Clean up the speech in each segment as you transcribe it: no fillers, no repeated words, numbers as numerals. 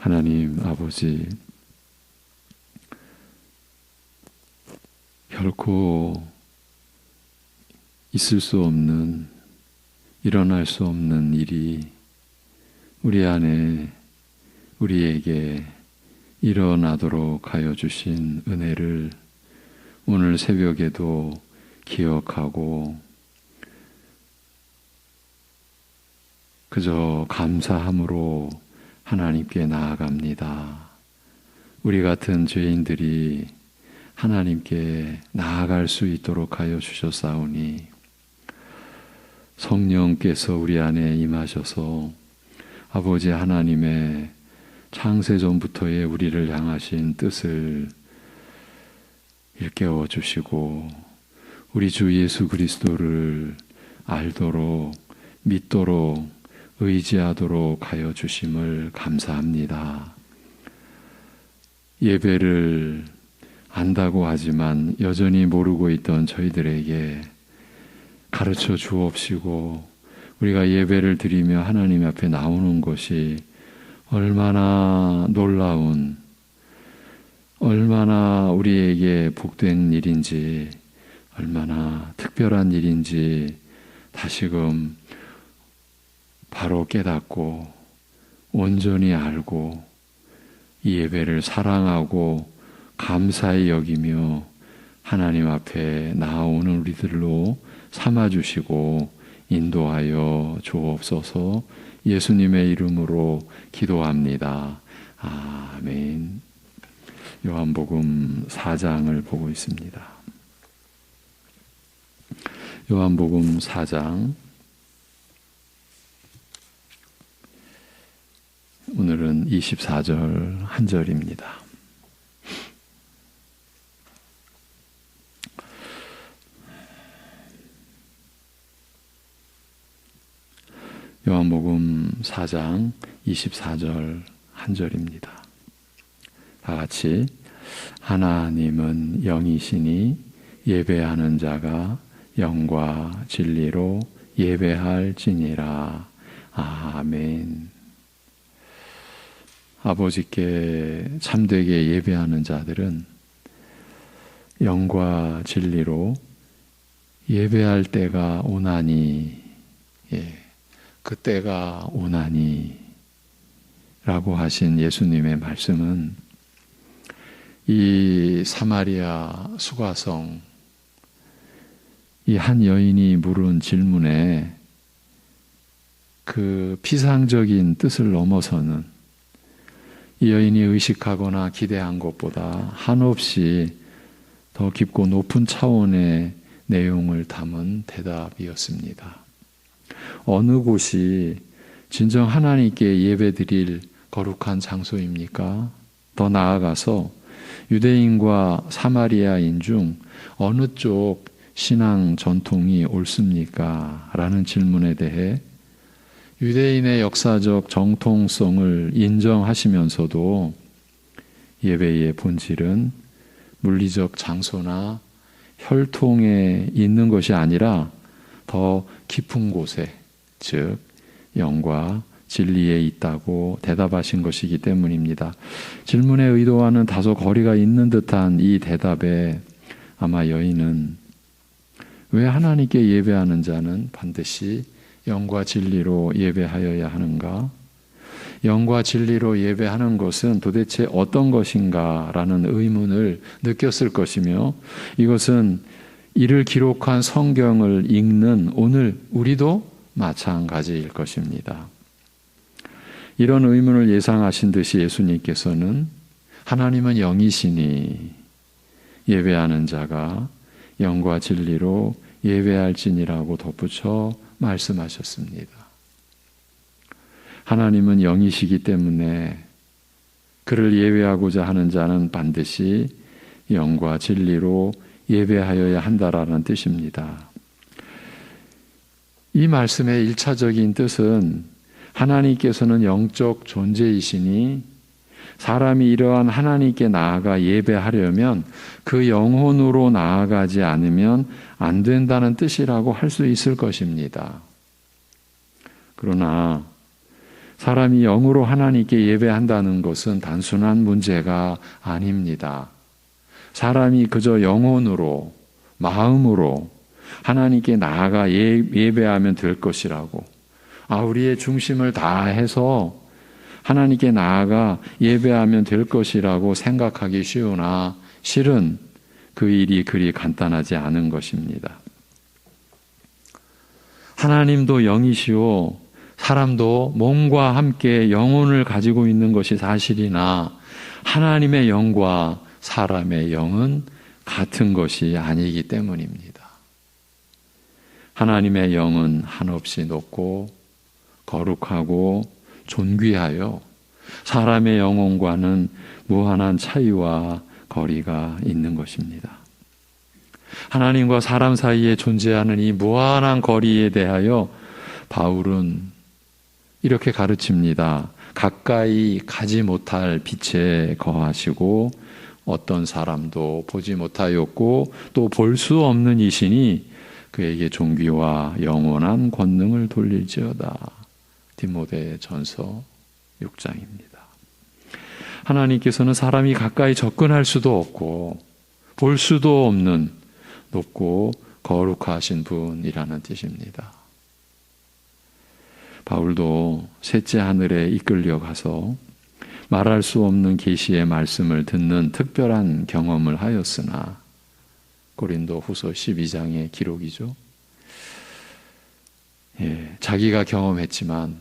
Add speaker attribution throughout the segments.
Speaker 1: 하나님 아버지, 결코 있을 수 없는, 일어날 수 없는 일이 우리 안에, 우리에게 일어나도록 하여 주신 은혜를 오늘 새벽에도 기억하고 그저 감사함으로 하나님께 나아갑니다. 우리 같은 죄인들이 하나님께 나아갈 수 있도록 하여 주셨사오니 성령께서 우리 안에 임하셔서 아버지 하나님의 창세전부터의 우리를 향하신 뜻을 일깨워 주시고 우리 주 예수 그리스도를 알도록, 믿도록, 의지하도록 하여 주심을 감사합니다. 예배를 안다고 하지만 여전히 모르고 있던 저희들에게 가르쳐 주옵시고 우리가 예배를 드리며 하나님 앞에 나오는 것이 얼마나 놀라운, 얼마나 우리에게 복된 일인지, 얼마나 특별한 일인지 다시금 바로 깨닫고 온전히 알고 이 예배를 사랑하고 감사히 여기며 하나님 앞에 나아오는 우리들로 삼아주시고 인도하여 주옵소서. 예수님의 이름으로 기도합니다. 아멘. 요한복음 4장을 보고 있습니다. 요한복음 4장, 오늘은 24절 한 절입니다. 요한복음 4장 24절 한 절입니다. 다 같이 하나님은 영이시니 예배하는 자가 영과 진리로 예배할지니라. 아멘. 아버지께 참되게 예배하는 자들은 영과 진리로 예배할 때가 오나니, 그때가 오나니 라고 하신 예수님의 말씀은 이 사마리아 수가성, 이 한 여인이 물은 질문에 그 피상적인 뜻을 넘어서는, 이 여인이 의식하거나 기대한 것보다 한없이 더 깊고 높은 차원의 내용을 담은 대답이었습니다. 어느 곳이 진정 하나님께 예배드릴 거룩한 장소입니까? 더 나아가서 유대인과 사마리아인 중 어느 쪽 신앙 전통이 옳습니까? 라는 질문에 대해 유대인의 역사적 정통성을 인정하시면서도 예배의 본질은 물리적 장소나 혈통에 있는 것이 아니라 더 깊은 곳에, 즉 영과 진리에 있다고 대답하신 것이기 때문입니다. 질문의 의도와는 다소 거리가 있는 듯한 이 대답에 아마 여인은 왜 하나님께 예배하는 자는 반드시 영과 진리로 예배하여야 하는가? 영과 진리로 예배하는 것은 도대체 어떤 것인가? 라는 의문을 느꼈을 것이며 이것은 이를 기록한 성경을 읽는 오늘 우리도 마찬가지일 것입니다. 이런 의문을 예상하신 듯이 예수님께서는 하나님은 영이시니 예배하는 자가 영과 진리로 예배할지니라고 덧붙여 말씀하셨습니다. 하나님은 영이시기 때문에 그를 예배하고자 하는 자는 반드시 영과 진리로 예배하여야 한다라는 뜻입니다. 이 말씀의 1차적인 뜻은 하나님께서는 영적 존재이시니 사람이 이러한 하나님께 나아가 예배하려면 그 영혼으로 나아가지 않으면 안 된다는 뜻이라고 할 수 있을 것입니다. 그러나 사람이 영으로 하나님께 예배한다는 것은 단순한 문제가 아닙니다. 사람이 그저 영혼으로, 마음으로 하나님께 나아가 예배하면 될 것이라고, 우리의 중심을 다해서 하나님께 나아가 예배하면 될 것이라고 생각하기 쉬우나 실은 그 일이 그리 간단하지 않은 것입니다. 하나님도 영이시오, 사람도 몸과 함께 영혼을 가지고 있는 것이 사실이나 하나님의 영과 사람의 영은 같은 것이 아니기 때문입니다. 하나님의 영은 한없이 높고 거룩하고 존귀하여 사람의 영혼과는 무한한 차이와 거리가 있는 것입니다. 하나님과 사람 사이에 존재하는 이 무한한 거리에 대하여 바울은 이렇게 가르칩니다. 가까이 가지 못할 빛에 거하시고 어떤 사람도 보지 못하였고 또 볼 수 없는 이신이 그에게 존귀와 영원한 권능을 돌릴지어다. 디모데 전서 6장입니다. 하나님께서는 사람이 가까이 접근할 수도 없고 볼 수도 없는 높고 거룩하신 분이라는 뜻입니다. 바울도 셋째 하늘에 이끌려 가서 말할 수 없는 계시의 말씀을 듣는 특별한 경험을 하였으나, 고린도 후서 12장의 기록이죠. 자기가 경험했지만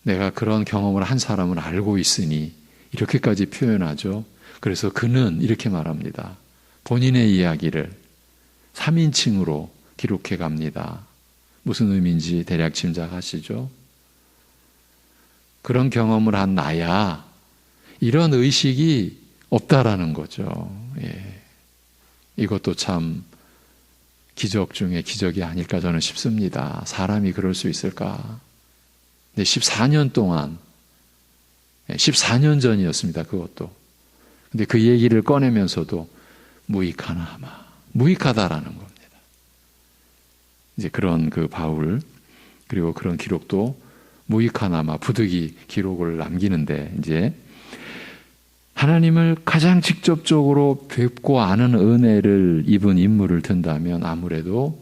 Speaker 1: 내가 그런 경험을 한 사람을 알고 있으니 이렇게까지 표현하죠. 그래서 그는 이렇게 말합니다. 본인의 이야기를 3인칭으로 기록해 갑니다. 무슨 의미인지 대략 짐작하시죠? 그런 경험을 한 나야 이런 의식이 없다라는 거죠. 이것도 참 기적 중에 기적이 아닐까 저는 싶습니다. 사람이 그럴 수 있을까? 근데 14년 동안, 14년 전이었습니다. 그것도. 근데 그 얘기를 꺼내면서도 무익하다라는 겁니다. 이제 그런 그 바울, 그리고 그런 기록도 무익하나마 부득이 기록을 남기는데, 이제 하나님을 가장 직접적으로 뵙고 아는 은혜를 입은 인물을 든다면 아무래도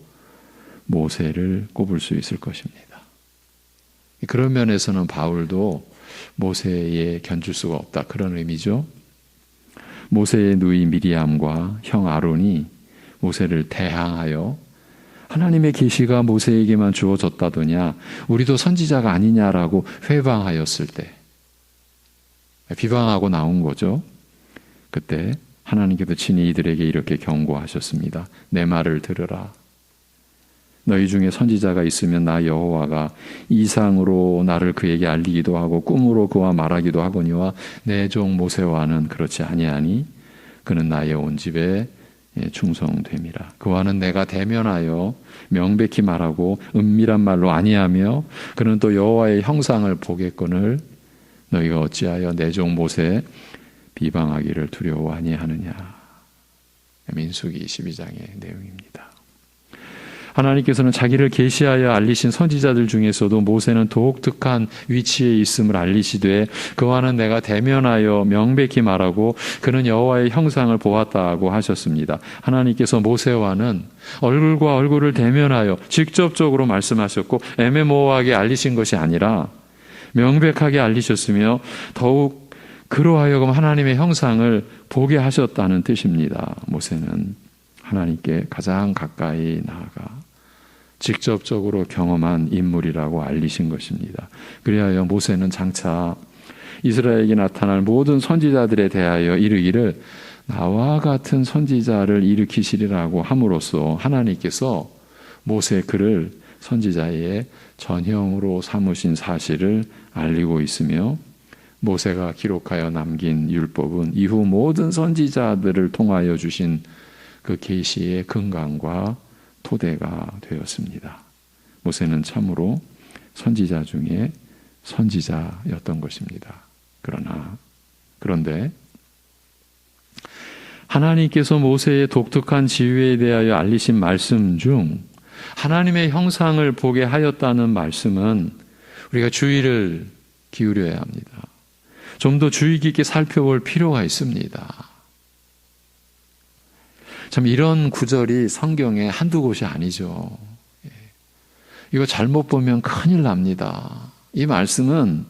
Speaker 1: 모세를 꼽을 수 있을 것입니다. 그런 면에서는 바울도 모세에 견줄 수가 없다, 그런 의미죠. 모세의 누이 미리암과 형 아론이 모세를 대항하여 하나님의 계시가 모세에게만 주어졌다더냐, 우리도 선지자가 아니냐라고 회방하였을 때, 비방하고 나온 거죠. 그때 하나님께서 친히 이들에게 이렇게 경고하셨습니다. 내 말을 들으라. 너희 중에 선지자가 있으면 나 여호와가 이상으로 나를 그에게 알리기도 하고 꿈으로 그와 말하기도 하거니와 내 종 모세와는 그렇지 아니하니 그는 나의 온 집에 충성됨이라. 그와는 내가 대면하여 명백히 말하고 은밀한 말로 아니하며 그는 또 여호와의 형상을 보겠거늘 너희가 어찌하여 내 종 모세 비방하기를 두려워 아니하느냐. 민수기 22장의 내용입니다. 하나님께서는 자기를 계시하여 알리신 선지자들 중에서도 모세는 독특한 위치에 있음을 알리시되 그와는 내가 대면하여 명백히 말하고 그는 여호와의 형상을 보았다고 하셨습니다. 하나님께서 모세와는 얼굴과 얼굴을 대면하여 직접적으로 말씀하셨고 애매모호하게 알리신 것이 아니라 명백하게 알리셨으며 더욱 그로 하여금 하나님의 형상을 보게 하셨다는 뜻입니다. 모세는 하나님께 가장 가까이 나아가 직접적으로 경험한 인물이라고 알리신 것입니다. 그리하여 모세는 장차 이스라엘에게 나타날 모든 선지자들에 대하여 이르기를 나와 같은 선지자를 일으키시리라고 함으로써 하나님께서 모세 그를 선지자의 전형으로 삼으신 사실을 알리고 있으며 모세가 기록하여 남긴 율법은 이후 모든 선지자들을 통하여 주신 그 계시의 근간과 토대가 되었습니다. 모세는 참으로 선지자 중에 선지자였던 것입니다. 그런데 하나님께서 모세의 독특한 지위에 대하여 알리신 말씀 중 하나님의 형상을 보게 하였다는 말씀은 우리가 주의를 기울여야 합니다. 좀 더 주의 깊게 살펴볼 필요가 있습니다. 참 이런 구절이 성경에 한두 곳이 아니죠. 이거 잘못 보면 큰일 납니다. 이 말씀은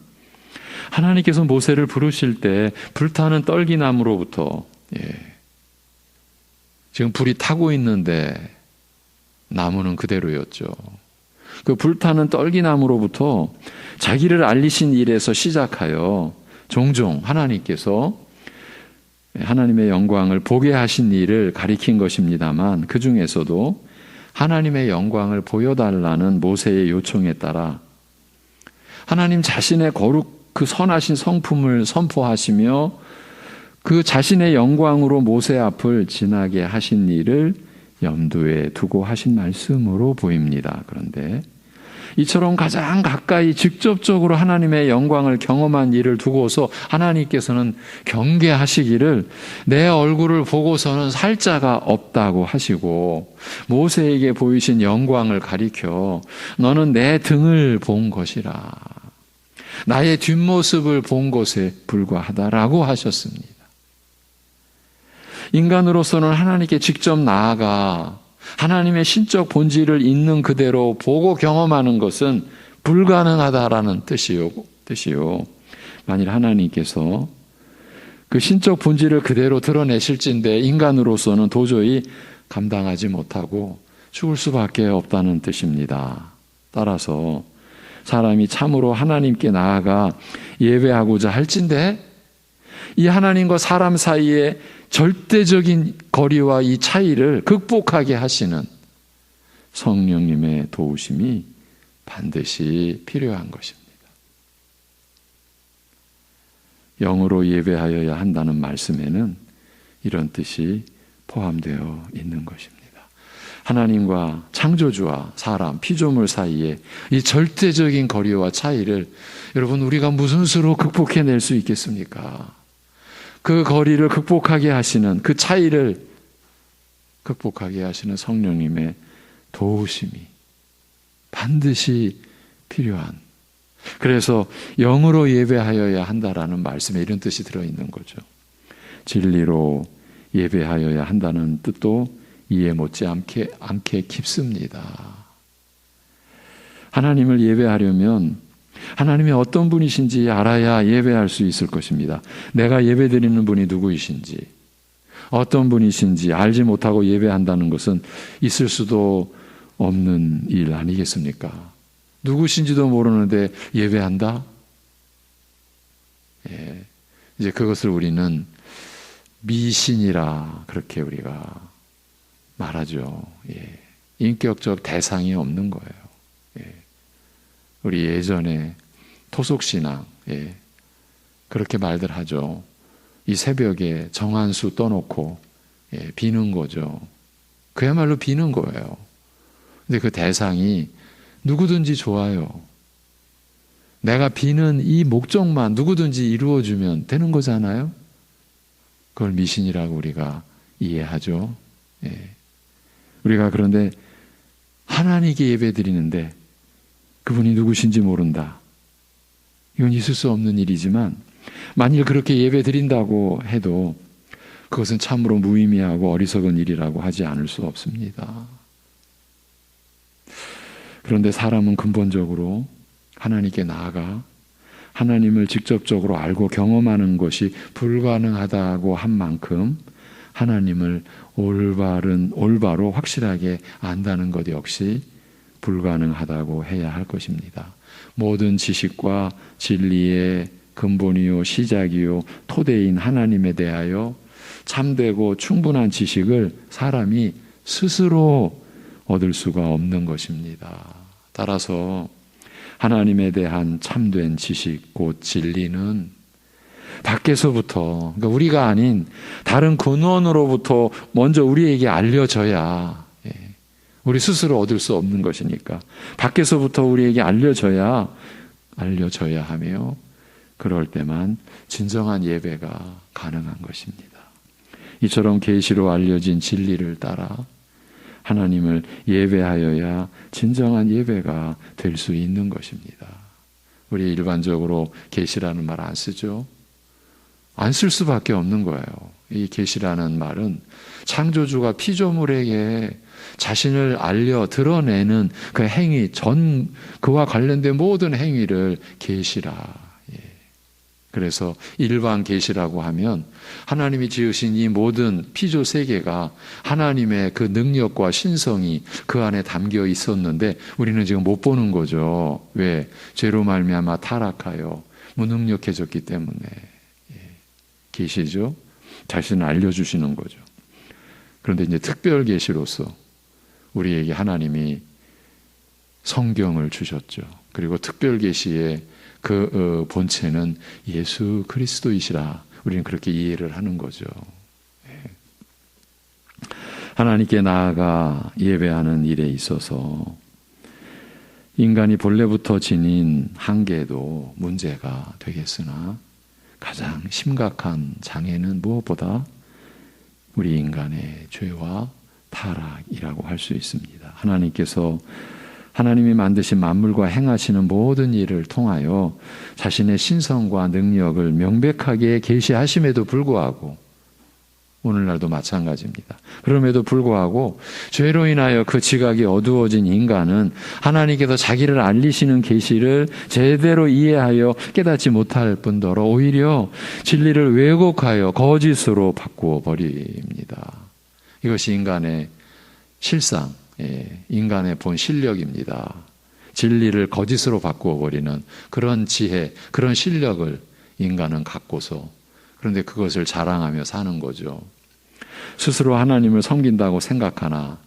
Speaker 1: 하나님께서 모세를 부르실 때 불타는 떨기나무로부터 지금 불이 타고 있는데 나무는 그대로였죠. 그 불타는 떨기나무로부터 자기를 알리신 일에서 시작하여 종종 하나님께서 하나님의 영광을 보게 하신 일을 가리킨 것입니다만 그 중에서도 하나님의 영광을 보여달라는 모세의 요청에 따라 하나님 자신의 거룩 그 선하신 성품을 선포하시며 그 자신의 영광으로 모세 앞을 지나게 하신 일을 염두에 두고 하신 말씀으로 보입니다. 그런데 이처럼 가장 가까이 직접적으로 하나님의 영광을 경험한 일을 두고서 하나님께서는 경계하시기를 내 얼굴을 보고서는 살 자가 없다고 하시고 모세에게 보이신 영광을 가리켜 너는 내 등을 본 것이라 나의 뒷모습을 본 것에 불과하다라고 하셨습니다. 인간으로서는 하나님께 직접 나아가 하나님의 신적 본질을 있는 그대로 보고 경험하는 것은 불가능하다라는 뜻이요. 만일 하나님께서 그 신적 본질을 그대로 드러내실진데 인간으로서는 도저히 감당하지 못하고 죽을 수밖에 없다는 뜻입니다. 따라서 사람이 참으로 하나님께 나아가 예배하고자 할진데 이 하나님과 사람 사이에 절대적인 거리와 이 차이를 극복하게 하시는 성령님의 도우심이 반드시 필요한 것입니다. 영으로 예배하여야 한다는 말씀에는 이런 뜻이 포함되어 있는 것입니다. 하나님과 창조주와 사람, 피조물 사이에 이 절대적인 거리와 차이를 여러분 우리가 무슨 수로 극복해낼 수 있겠습니까? 그 거리를 극복하게 하시는 그 차이를 극복하게 하시는 성령님의 도우심이 반드시 필요한 그래서 영으로 예배하여야 한다라는 말씀에 이런 뜻이 들어있는 거죠. 진리로 예배하여야 한다는 뜻도 이해 못지않게 깊습니다. 하나님을 예배하려면 하나님이 어떤 분이신지 알아야 예배할 수 있을 것입니다. 내가 예배드리는 분이 누구이신지 어떤 분이신지 알지 못하고 예배한다는 것은 있을 수도 없는 일 아니겠습니까? 누구신지도 모르는데 예배한다? 이제 그것을 우리는 미신이라 그렇게 우리가 말하죠. 인격적 대상이 없는 거예요. 우리 예전에 토속신앙 그렇게 말들 하죠. 이 새벽에 정한수 떠놓고 비는 거죠. 그야말로 비는 거예요. 근데 그 대상이 누구든지 좋아요. 내가 비는 이 목적만 누구든지 이루어주면 되는 거잖아요. 그걸 미신이라고 우리가 이해하죠. 우리가 그런데 하나님께 예배드리는데 그분이 누구신지 모른다. 이건 있을 수 없는 일이지만 만일 그렇게 예배드린다고 해도 그것은 참으로 무의미하고 어리석은 일이라고 하지 않을 수 없습니다. 그런데 사람은 근본적으로 하나님께 나아가 하나님을 직접적으로 알고 경험하는 것이 불가능하다고 한 만큼 하나님을 올바로 확실하게 안다는 것 역시 불가능하다고 해야 할 것입니다. 모든 지식과 진리의 근본이요 시작이요 토대인 하나님에 대하여 참되고 충분한 지식을 사람이 스스로 얻을 수가 없는 것입니다. 따라서 하나님에 대한 참된 지식 곧 진리는 밖에서부터 그러니까 우리가 아닌 다른 근원으로부터 먼저 우리에게 알려져야 우리 스스로 얻을 수 없는 것이니까 밖에서부터 우리에게 알려져야 하며 그럴 때만 진정한 예배가 가능한 것입니다. 이처럼 계시로 알려진 진리를 따라 하나님을 예배하여야 진정한 예배가 될 수 있는 것입니다. 우리 일반적으로 계시라는 말 안 쓰죠. 안 쓸 수밖에 없는 거예요. 이 계시라는 말은 창조주가 피조물에게 자신을 알려 드러내는 그 행위, 그와 관련된 모든 행위를 계시라. 그래서 일반 계시라고 하면 하나님이 지으신 이 모든 피조 세계가 하나님의 그 능력과 신성이 그 안에 담겨 있었는데 우리는 지금 못 보는 거죠. 왜? 죄로 말미암아 타락하여 무능력해졌기 때문에. 계시죠? 자신을 알려주시는 거죠. 그런데 이제 특별 계시로서 우리에게 하나님이 성경을 주셨죠. 그리고 특별 계시의 그 본체는 예수 그리스도이시라. 우리는 그렇게 이해를 하는 거죠. 하나님께 나아가 예배하는 일에 있어서 인간이 본래부터 지닌 한계도 문제가 되겠으나 가장 심각한 장애는 무엇보다 우리 인간의 죄와 타락이라고 할 수 있습니다. 하나님께서 하나님이 만드신 만물과 행하시는 모든 일을 통하여 자신의 신성과 능력을 명백하게 계시하심에도 불구하고 오늘날도 마찬가지입니다. 그럼에도 불구하고 죄로 인하여 그 지각이 어두워진 인간은 하나님께서 자기를 알리시는 계시를 제대로 이해하여 깨닫지 못할 뿐더러 오히려 진리를 왜곡하여 거짓으로 바꾸어 버립니다. 이것이 인간의 실상, 인간의 본 실력입니다. 진리를 거짓으로 바꾸어 버리는 그런 지혜, 그런 실력을 인간은 갖고서 그런데 그것을 자랑하며 사는 거죠. 스스로 하나님을 섬긴다고 생각하나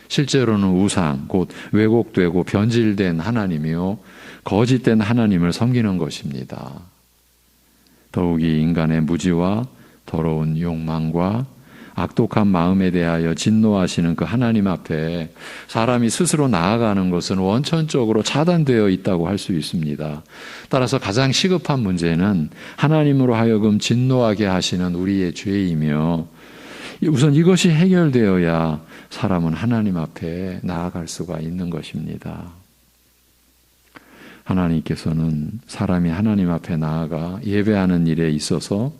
Speaker 1: 실제로는 우상, 곧 왜곡되고 변질된 하나님이요 거짓된 하나님을 섬기는 것입니다. 더욱이 인간의 무지와 더러운 욕망과 악독한 마음에 대하여 진노하시는 그 하나님 앞에 사람이 스스로 나아가는 것은 원천적으로 차단되어 있다고 할 수 있습니다. 따라서 가장 시급한 문제는 하나님으로 하여금 진노하게 하시는 우리의 죄이며 우선 이것이 해결되어야 사람은 하나님 앞에 나아갈 수가 있는 것입니다. 하나님께서는 사람이 하나님 앞에 나아가 예배하는 일에 있어서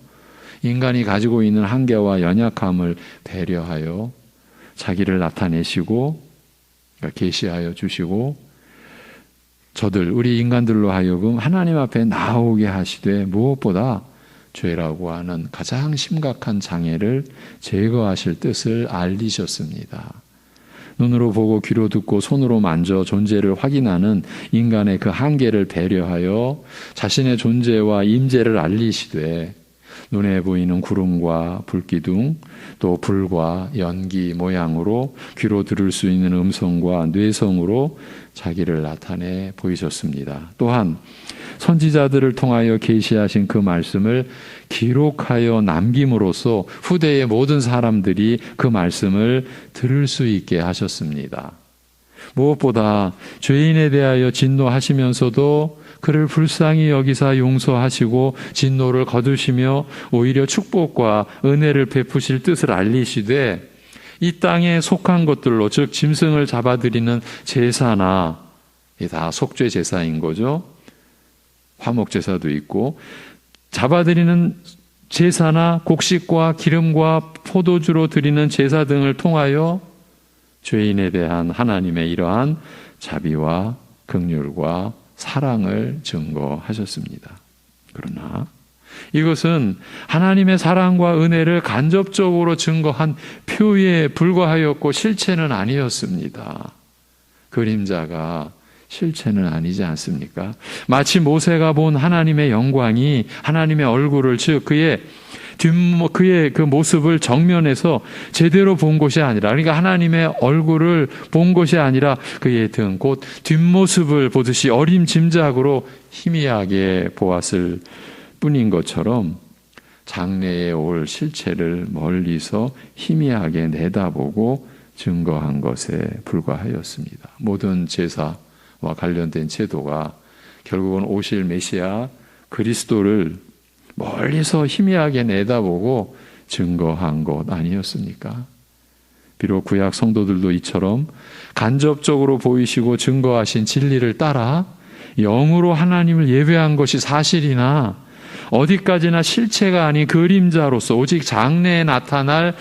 Speaker 1: 인간이 가지고 있는 한계와 연약함을 배려하여 자기를 나타내시고 계시하여 주시고 우리 인간들로 하여금 하나님 앞에 나오게 하시되 무엇보다 죄라고 하는 가장 심각한 장애를 제거하실 뜻을 알리셨습니다. 눈으로 보고 귀로 듣고 손으로 만져 존재를 확인하는 인간의 그 한계를 배려하여 자신의 존재와 임재를 알리시되 눈에 보이는 구름과 불기둥 또 불과 연기 모양으로 귀로 들을 수 있는 음성과 뇌성으로 자기를 나타내 보이셨습니다. 또한 선지자들을 통하여 계시하신 그 말씀을 기록하여 남김으로써 후대의 모든 사람들이 그 말씀을 들을 수 있게 하셨습니다. 무엇보다 죄인에 대하여 진노하시면서도 그를 불쌍히 여기사 용서하시고 진노를 거두시며 오히려 축복과 은혜를 베푸실 뜻을 알리시되 이 땅에 속한 것들로 즉 짐승을 잡아드리는 제사나 이게 다 속죄 제사인 거죠. 화목 제사도 있고 잡아드리는 제사나 곡식과 기름과 포도주로 드리는 제사 등을 통하여 죄인에 대한 하나님의 이러한 자비와 긍휼과 사랑을 증거하셨습니다. 그러나 이것은 하나님의 사랑과 은혜를 간접적으로 증거한 표에 불과하였고 실체는 아니었습니다. 그림자가 실체는 아니지 않습니까? 마치 모세가 본 하나님의 영광이 하나님의 얼굴을 즉 그의 그 모습을 정면에서 제대로 본 것이 아니라 그러니까 하나님의 얼굴을 본 것이 아니라 그의 등 곧 뒷모습을 보듯이 어림짐작으로 희미하게 보았을 뿐인 것처럼 장래에 올 실체를 멀리서 희미하게 내다보고 증거한 것에 불과하였습니다. 모든 제사와 관련된 제도가 결국은 오실 메시아 그리스도를 멀리서 희미하게 내다보고 증거한 것 아니었습니까? 비록 구약 성도들도 이처럼 간접적으로 보이시고 증거하신 진리를 따라 영으로 하나님을 예배한 것이 사실이나 어디까지나 실체가 아닌 그림자로서 오직 장래에 나타날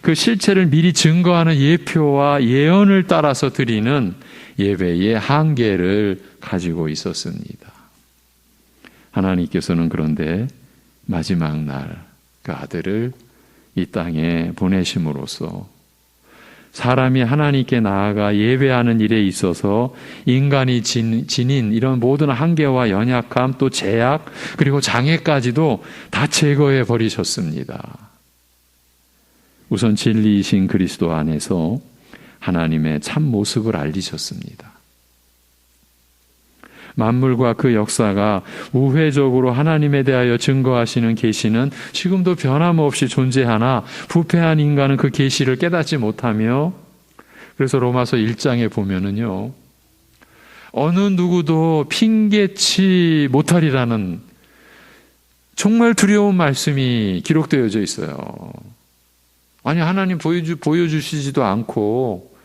Speaker 1: 그 실체를 미리 증거하는 예표와 예언을 따라서 드리는 예배의 한계를 가지고 있었습니다. 하나님께서는 그런데 마지막 날 그 아들을 이 땅에 보내심으로써 사람이 하나님께 나아가 예배하는 일에 있어서 인간이 지닌 이런 모든 한계와 연약함, 또 제약, 그리고 장애까지도 다 제거해 버리셨습니다. 우선 진리이신 그리스도 안에서 하나님의 참 모습을 알리셨습니다. 만물과 그 역사가 우회적으로 하나님에 대하여 증거하시는 계시는 지금도 변함없이 존재하나 부패한 인간은 그 계시를 깨닫지 못하며, 그래서 로마서 1장에 보면은요, 어느 누구도 핑계치 못하리라는 정말 두려운 말씀이 기록되어져 있어요. 아니, 하나님 보여주시지도 않고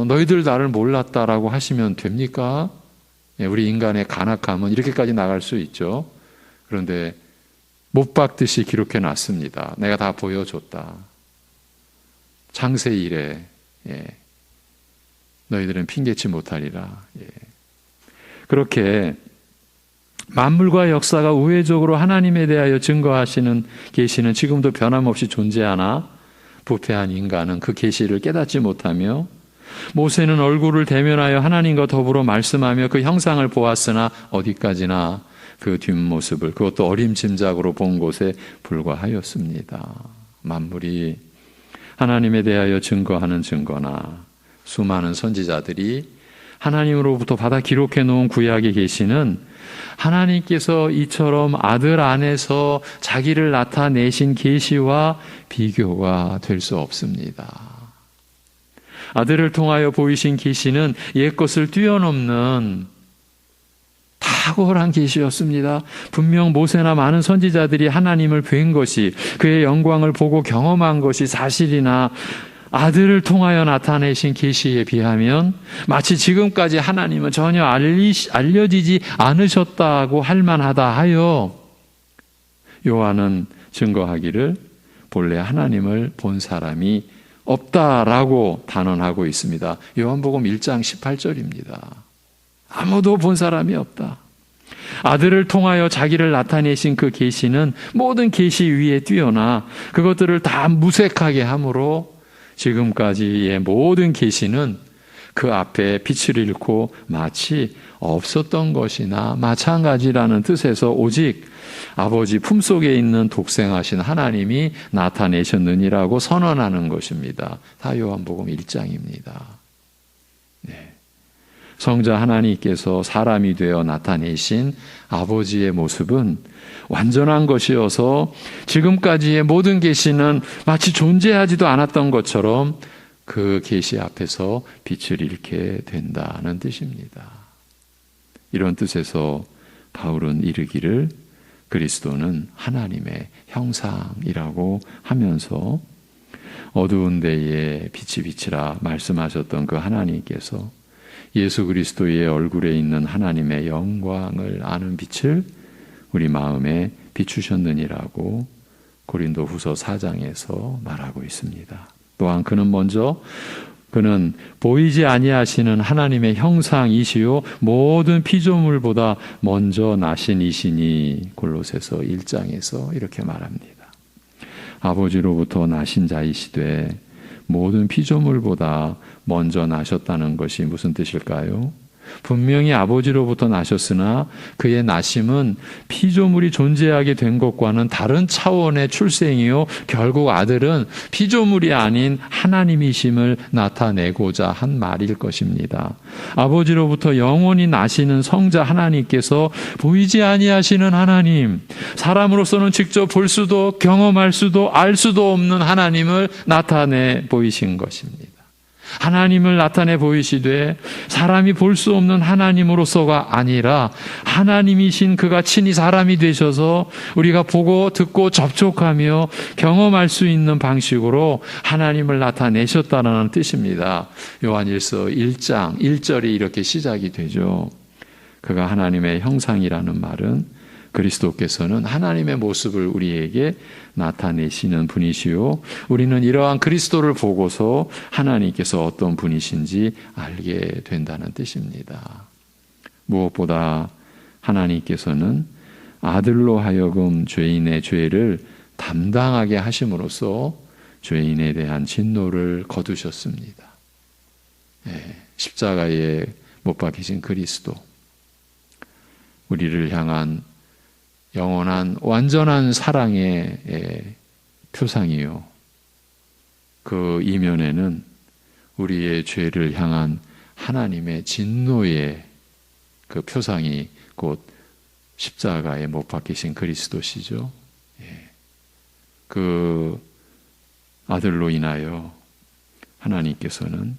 Speaker 1: 너희들 나를 몰랐다라고 하시면 됩니까? 우리 인간의 간악함은 이렇게까지 나갈 수 있죠. 그런데 못 박듯이 기록해 놨습니다. 내가 다 보여줬다. 창세 이래 너희들은 핑계치 못하리라. 그렇게 만물과 역사가 우회적으로 하나님에 대하여 증거하시는 계시는 지금도 변함없이 존재하나 부패한 인간은 그 계시를 깨닫지 못하며, 모세는 얼굴을 대면하여 하나님과 더불어 말씀하며 그 형상을 보았으나 어디까지나 그 뒷모습을, 그것도 어림짐작으로 본 곳에 불과하였습니다. 만물이 하나님에 대하여 증거하는 증거나 수많은 선지자들이 하나님으로부터 받아 기록해 놓은 구약의 계시는 하나님께서 이처럼 아들 안에서 자기를 나타내신 계시와 비교가 될 수 없습니다. 아들을 통하여 보이신 계시는 옛것을 뛰어넘는 탁월한 계시였습니다. 분명 모세나 많은 선지자들이 하나님을 뵌 것이, 그의 영광을 보고 경험한 것이 사실이나 아들을 통하여 나타내신 계시에 비하면 마치 지금까지 하나님은 전혀 알려지지 않으셨다고 할 만하다 하여 요한은 증거하기를 본래 하나님을 본 사람이 없다라고 단언하고 있습니다. 요한복음 1장 18절입니다. 아무도 본 사람이 없다. 아들을 통하여 자기를 나타내신 그 계시는 모든 계시 위에 뛰어나 그것들을 다 무색하게 함으로 지금까지의 모든 계시는 그 앞에 빛을 잃고 마치 없었던 것이나 마찬가지라는 뜻에서 오직 아버지 품속에 있는 독생하신 하나님이 나타내셨느니라고 선언하는 것입니다. 다 요한복음 1장입니다. 성자 하나님께서 사람이 되어 나타내신 아버지의 모습은 완전한 것이어서 지금까지의 모든 계시는 마치 존재하지도 않았던 것처럼 그 계시 앞에서 빛을 잃게 된다는 뜻입니다. 이런 뜻에서 바울은 이르기를 그리스도는 하나님의 형상이라고 하면서 어두운 데에 빛이 비치라 말씀하셨던 그 하나님께서 예수 그리스도의 얼굴에 있는 하나님의 영광을 아는 빛을 우리 마음에 비추셨느니라고 고린도후서 4장에서 말하고 있습니다. 또한 그는 보이지 아니하시는 하나님의 형상이시요 모든 피조물보다 먼저 나신 이시니 골로새서 1장에서 이렇게 말합니다. 아버지로부터 나신 자이시되 모든 피조물보다 먼저 나셨다는 것이 무슨 뜻일까요? 분명히 아버지로부터 나셨으나 그의 나심은 피조물이 존재하게 된 것과는 다른 차원의 출생이요 결국 아들은 피조물이 아닌 하나님이심을 나타내고자 한 말일 것입니다. 아버지로부터 영원히 나시는 성자 하나님께서 보이지 아니하시는 하나님, 사람으로서는 직접 볼 수도 경험할 수도 알 수도 없는 하나님을 나타내 보이신 것입니다. 하나님을 나타내 보이시되 사람이 볼 수 없는 하나님으로서가 아니라 하나님이신 그가 친히 사람이 되셔서 우리가 보고 듣고 접촉하며 경험할 수 있는 방식으로 하나님을 나타내셨다는 뜻입니다. 요한일서 1장 1절이 이렇게 시작이 되죠. 그가 하나님의 형상이라는 말은 그리스도께서는 하나님의 모습을 우리에게 나타내시는 분이시요, 우리는 이러한 그리스도를 보고서 하나님께서 어떤 분이신지 알게 된다는 뜻입니다. 무엇보다 하나님께서는 아들로 하여금 죄인의 죄를 담당하게 하심으로써 죄인에 대한 진노를 거두셨습니다. 십자가에 못 박히신 그리스도, 우리를 향한 영원한 완전한 사랑의 표상이요, 그 이면에는 우리의 죄를 향한 하나님의 진노의 그 표상이 곧 십자가에 못 박히신 그리스도시죠. 그 아들로 인하여 하나님께서는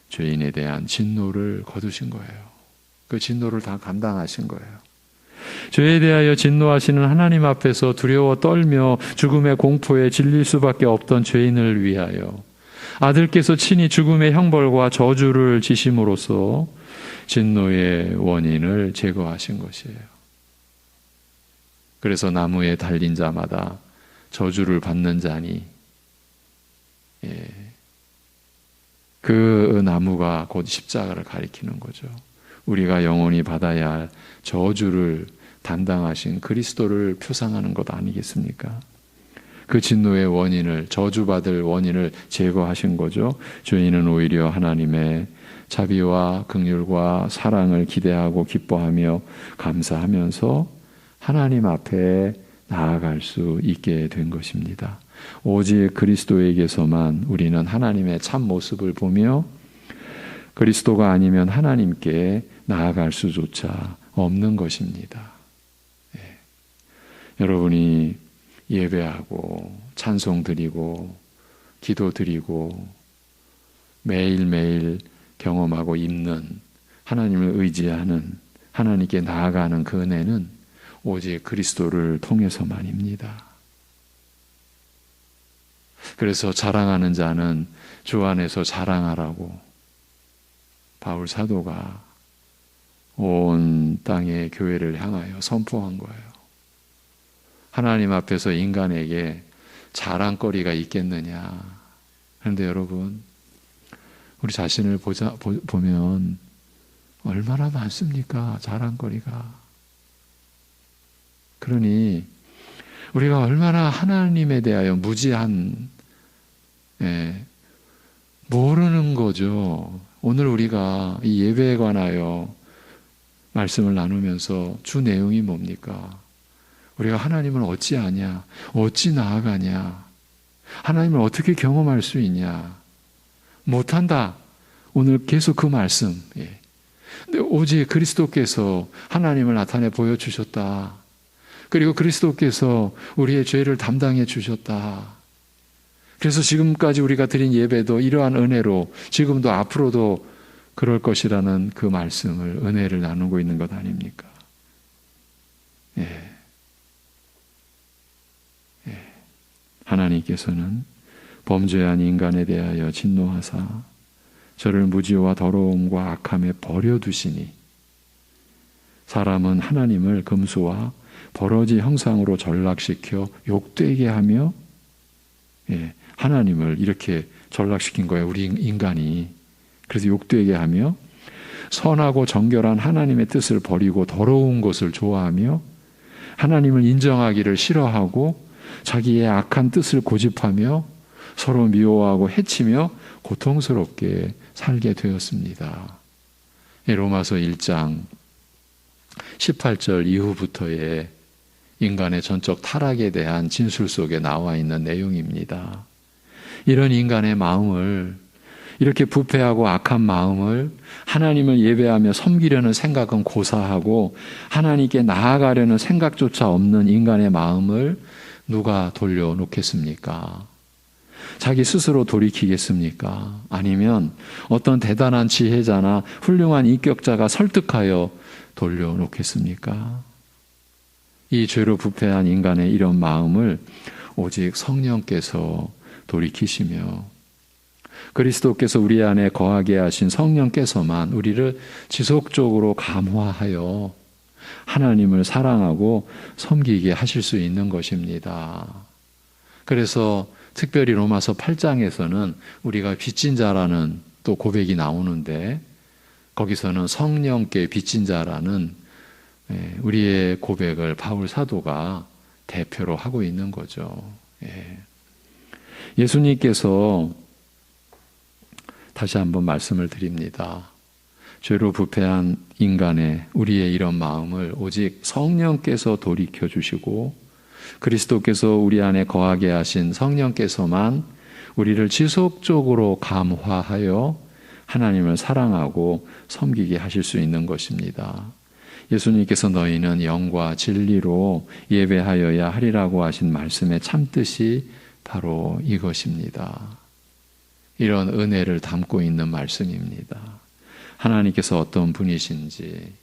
Speaker 1: 죄인에 대한 진노를 거두신 거예요. 그 진노를 다 감당하신 거예요. 죄에 대하여 진노하시는 하나님 앞에서 두려워 떨며 죽음의 공포에 질릴 수밖에 없던 죄인을 위하여 아들께서 친히 죽음의 형벌과 저주를 지심으로써 진노의 원인을 제거하신 것이에요. 그래서 나무에 달린 자마다 저주를 받는 자니, 그 나무가 곧 십자가를 가리키는 거죠. 우리가 영원히 받아야 할 저주를 담당하신 그리스도를 표상하는 것 아니겠습니까? 그 진노의 원인을, 저주받을 원인을 제거하신 거죠. 죄인은 오히려 하나님의 자비와 긍휼과 사랑을 기대하고 기뻐하며 감사하면서 하나님 앞에 나아갈 수 있게 된 것입니다. 오직 그리스도에게서만 우리는 하나님의 참 모습을 보며 그리스도가 아니면 하나님께 나아갈 수조차 없는 것입니다. 여러분이 예배하고 찬송 드리고 기도 드리고 매일매일 경험하고 입는 하나님을 의지하는, 하나님께 나아가는 그 은혜는 오직 그리스도를 통해서만입니다. 그래서 자랑하는 자는 주 안에서 자랑하라고 바울 사도가 온 땅의 교회를 향하여 선포한 거예요. 하나님 앞에서 인간에게 자랑거리가 있겠느냐. 그런데 여러분, 우리 자신을 보면 얼마나 많습니까? 자랑거리가. 그러니 우리가 얼마나 하나님에 대하여 무지한, 모르는 거죠. 오늘 우리가 이 예배에 관하여 말씀을 나누면서 주 내용이 뭡니까? 우리가 하나님을 어찌 아냐? 어찌 나아가냐? 하나님을 어떻게 경험할 수 있냐? 못한다. 오늘 계속 그 말씀. 근데 오직 그리스도께서 하나님을 나타내 보여주셨다. 그리고 그리스도께서 우리의 죄를 담당해 주셨다. 그래서 지금까지 우리가 드린 예배도 이러한 은혜로 지금도 앞으로도 그럴 것이라는 그 말씀을, 은혜를 나누고 있는 것 아닙니까? 하나님께서는 범죄한 인간에 대하여 진노하사 저를 무지와 더러움과 악함에 버려두시니 사람은 하나님을 금수와 버러지 형상으로 전락시켜 욕되게 하며, 하나님을 이렇게 전락시킨 거예요. 우리 인간이. 그래서 욕되게 하며 선하고 정결한 하나님의 뜻을 버리고 더러운 것을 좋아하며 하나님을 인정하기를 싫어하고 자기의 악한 뜻을 고집하며 서로 미워하고 해치며 고통스럽게 살게 되었습니다. 로마서 1장 18절 이후부터의 인간의 전적 타락에 대한 진술 속에 나와 있는 내용입니다. 이런 인간의 마음을, 이렇게 부패하고 악한 마음을 하나님을 예배하며 섬기려는 생각은 고사하고 하나님께 나아가려는 생각조차 없는 인간의 마음을 누가 돌려놓겠습니까? 자기 스스로 돌이키겠습니까? 아니면 어떤 대단한 지혜자나 훌륭한 인격자가 설득하여 돌려놓겠습니까? 이 죄로 부패한 인간의 이런 마음을 오직 성령께서 돌이키시며 그리스도께서 우리 안에 거하게 하신 성령께서만 우리를 지속적으로 감화하여 하나님을 사랑하고 섬기게 하실 수 있는 것입니다. 그래서 특별히 로마서 8장에서는 우리가 빚진 자라는 또 고백이 나오는데, 거기서는 성령께 빚진 자라는 우리의 고백을 바울 사도가 대표로 하고 있는 거죠. 예수님께서 다시 한번 말씀을 드립니다. 죄로 부패한 인간의 우리의 이런 마음을 오직 성령께서 돌이켜 주시고 그리스도께서 우리 안에 거하게 하신 성령께서만 우리를 지속적으로 감화하여 하나님을 사랑하고 섬기게 하실 수 있는 것입니다. 예수님께서 너희는 영과 진리로 예배하여야 하리라고 하신 말씀의 참뜻이 바로 이것입니다. 이런 은혜를 담고 있는 말씀입니다. 하나님께서 어떤 분이신지,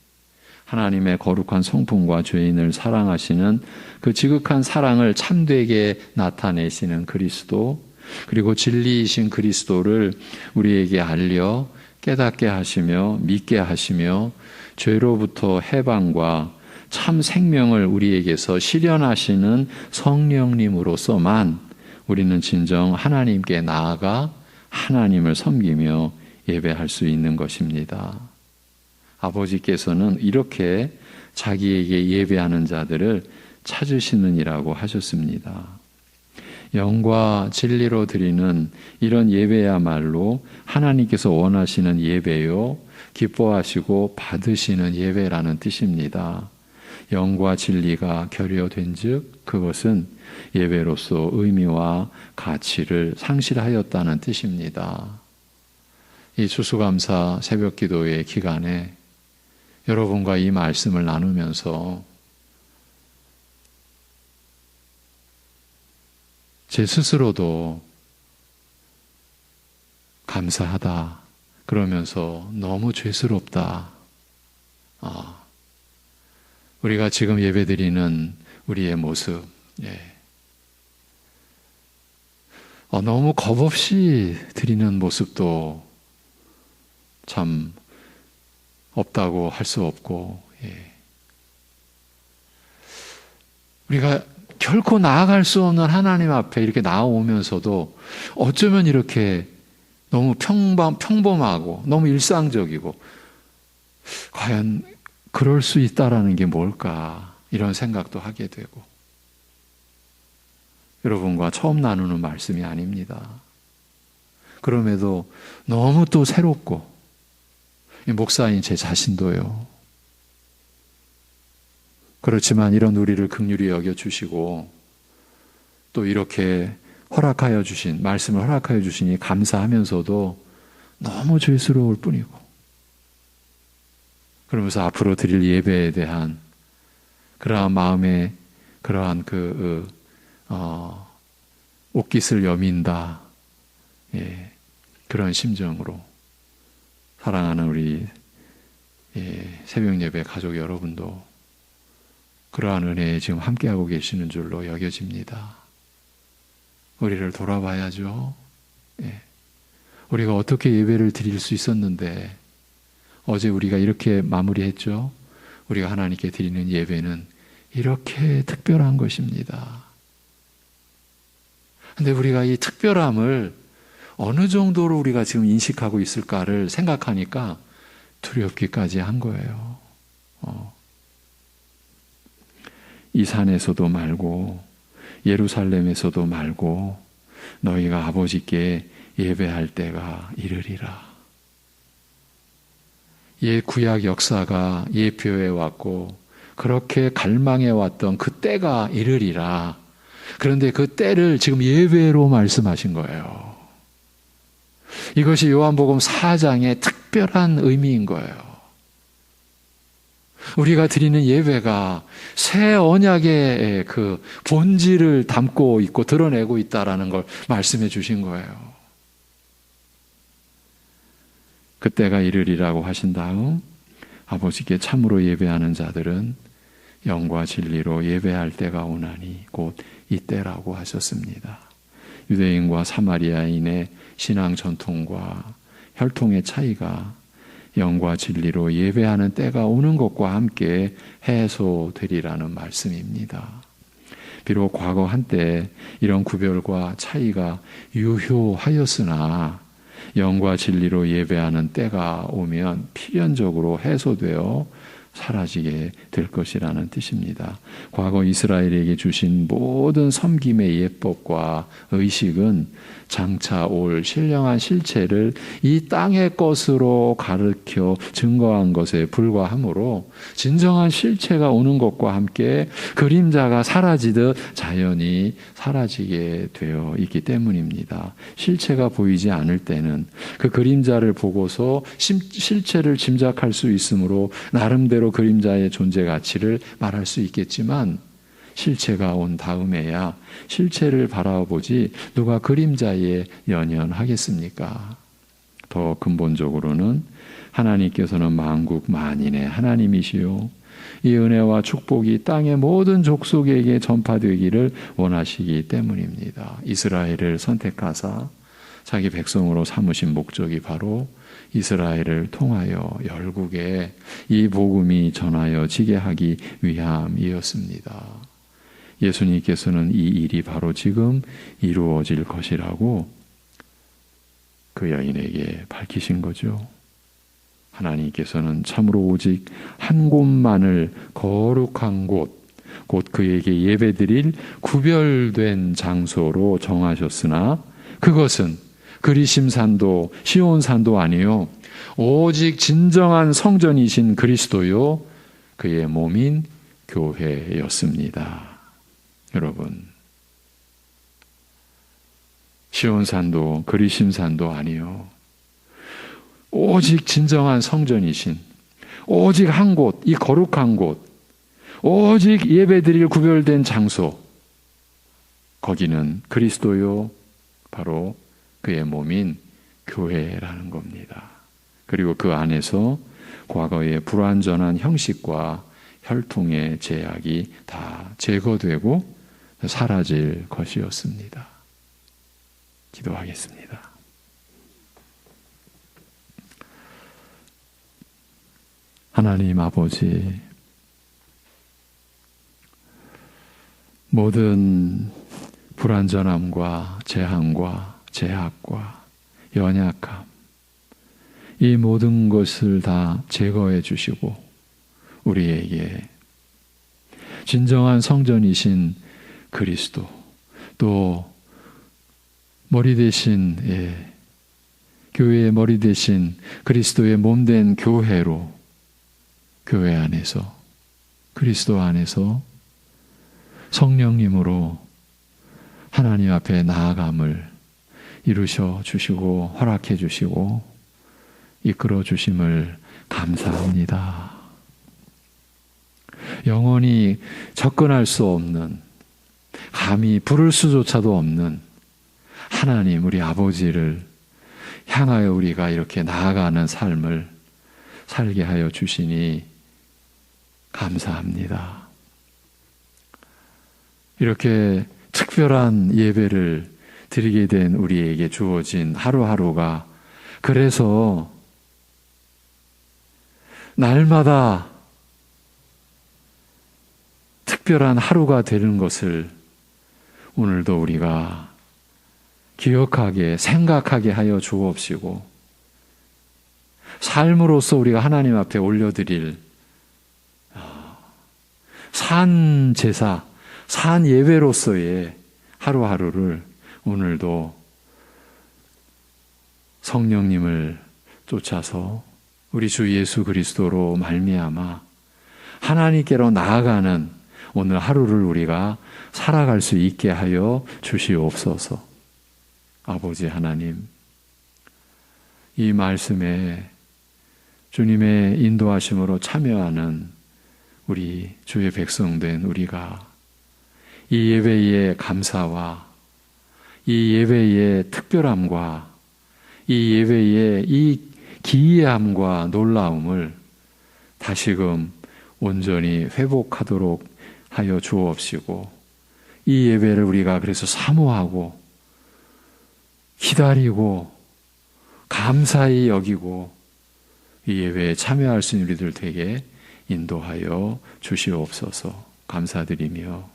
Speaker 1: 하나님의 거룩한 성품과 죄인을 사랑하시는 그 지극한 사랑을 참되게 나타내시는 그리스도, 그리고 진리이신 그리스도를 우리에게 알려 깨닫게 하시며 믿게 하시며 죄로부터 해방과 참 생명을 우리에게서 실현하시는 성령님으로서만 우리는 진정 하나님께 나아가 하나님을 섬기며 예배할 수 있는 것입니다. 아버지께서는 이렇게 자기에게 예배하는 자들을 찾으시느니라고 하셨습니다. 영과 진리로 드리는 이런 예배야말로 하나님께서 원하시는 예배요, 기뻐하시고 받으시는 예배라는 뜻입니다. 영과 진리가 결여된 즉 그것은 예배로서 의미와 가치를 상실하였다는 뜻입니다. 이 추수감사 새벽기도의 기간에 여러분과 이 말씀을 나누면서 제 스스로도 감사하다 그러면서 너무 죄스럽다. 우리가 지금 예배드리는 우리의 모습, 너무 겁없이 드리는 모습도 참 없다고 할 수 없고, 우리가 결코 나아갈 수 없는 하나님 앞에 이렇게 나오면서도 어쩌면 이렇게 너무 평범하고 너무 일상적이고, 과연 그럴 수 있다라는 게 뭘까 이런 생각도 하게 되고, 여러분과 처음 나누는 말씀이 아닙니다. 그럼에도 너무 또 새롭고, 목사인 제 자신도요. 그렇지만 이런 우리를 긍휼히 여겨주시고 또 이렇게 허락하여 주신, 말씀을 허락하여 주시니 감사하면서도 너무 죄스러울 뿐이고, 그러면서 앞으로 드릴 예배에 대한 그러한 마음에 그러한 옷깃을 여민다, 그런 심정으로 사랑하는 우리 새벽 예배 가족 여러분도 그러한 은혜에 지금 함께하고 계시는 줄로 여겨집니다. 우리를 돌아봐야죠. 우리가 어떻게 예배를 드릴 수 있었는데 어제 우리가 이렇게 마무리했죠. 우리가 하나님께 드리는 예배는 이렇게 특별한 것입니다. 근데 우리가 이 특별함을 어느 정도로 우리가 지금 인식하고 있을까를 생각하니까 두렵기까지 한 거예요. 이 산에서도 말고 예루살렘에서도 말고 너희가 아버지께 예배할 때가 이르리라. 옛 구약 역사가 예표해 왔고 그렇게 갈망해 왔던 그 때가 이르리라. 그런데 그 때를 지금 예배로 말씀하신 거예요. 이것이 요한복음 4장의 특별한 의미인 거예요. 우리가 드리는 예배가 새 언약의 그 본질을 담고 있고 드러내고 있다라는 걸 말씀해 주신 거예요. 그때가 이르리라고 하신 다음 아버지께 참으로 예배하는 자들은 영과 진리로 예배할 때가 오나니 곧 이때라고 하셨습니다. 유대인과 사마리아인의 신앙 전통과 혈통의 차이가 영과 진리로 예배하는 때가 오는 것과 함께 해소되리라는 말씀입니다. 비록 과거 한때 이런 구별과 차이가 유효하였으나 영과 진리로 예배하는 때가 오면 필연적으로 해소되어 사라지게 될 것이라는 뜻입니다. 과거 이스라엘에게 주신 모든 섬김의 예법과 의식은 장차 올 신령한 실체를 이 땅의 것으로 가르쳐 증거한 것에 불과하므로 진정한 실체가 오는 것과 함께 그림자가 사라지듯 자연이 사라지게 되어 있기 때문입니다. 실체가 보이지 않을 때는 그 그림자를 보고서 실체를 짐작할 수 있으므로 나름대로 그림자의 존재 가치를 말할 수 있겠지만 실체가 온 다음에야 실체를 바라보지 누가 그림자에 연연하겠습니까? 더 근본적으로는 하나님께서는 만국 만인의 하나님이시요 이 은혜와 축복이 땅의 모든 족속에게 전파되기를 원하시기 때문입니다. 이스라엘을 선택하사 자기 백성으로 삼으신 목적이 바로 이스라엘을 통하여 열국에 이 복음이 전하여지게 하기 위함이었습니다. 예수님께서는 이 일이 바로 지금 이루어질 것이라고 그 여인에게 밝히신 거죠. 하나님께서는 참으로 오직 한 곳만을 거룩한 곳, 곧 그에게 예배드릴 구별된 장소로 정하셨으나 그것은 그리심산도 시온산도 아니요 오직 진정한 성전이신 그리스도요 그의 몸인 교회였습니다. 여러분, 시온산도 그리심산도 아니요 오직 진정한 성전이신 오직 한 곳, 이 거룩한 곳, 오직 예배드릴 구별된 장소, 거기는 그리스도요 바로 그의 몸인 교회라는 겁니다. 그리고 그 안에서 과거의 불완전한 형식과 혈통의 제약이 다 제거되고 사라질 것이었습니다. 기도하겠습니다. 하나님 아버지, 모든 불완전함과 재앙과 제약과 연약함, 이 모든 것을 다 제거해 주시고 우리에게 진정한 성전이신 그리스도, 또 머리 대신 교회의 머리 대신 그리스도의 몸된 교회로 교회 안에서 그리스도 안에서 성령님으로 하나님 앞에 나아감을 이루셔 주시고 허락해 주시고 이끌어 주심을 감사합니다. 영원히 접근할 수 없는, 감히 부를 수조차도 없는 하나님 우리 아버지를 향하여 우리가 이렇게 나아가는 삶을 살게 하여 주시니 감사합니다. 이렇게 특별한 예배를 드리게 된 우리에게 주어진 하루하루가 그래서 날마다 특별한 하루가 되는 것을 오늘도 우리가 기억하게, 생각하게 하여 주옵시고 삶으로서 우리가 하나님 앞에 올려드릴 산 제사, 산 예배로서의 하루하루를 오늘도 성령님을 쫓아서 우리 주 예수 그리스도로 말미암아 하나님께로 나아가는 오늘 하루를 우리가 살아갈 수 있게 하여 주시옵소서. 아버지 하나님, 이 말씀에 주님의 인도하심으로 참여하는 우리 주의 백성된 우리가 이 예배의 감사와 이 예배의 특별함과 이 예배의 이 기이함과 놀라움을 다시금 온전히 회복하도록 하여 주옵시고 이 예배를 우리가 그래서 사모하고 기다리고 감사히 여기고 이 예배에 참여할 수 있는 우리들 되게 인도하여 주시옵소서. 감사드리며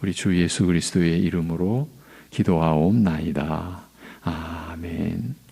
Speaker 1: 우리 주 예수 그리스도의 이름으로 기도하옵나이다. 아멘.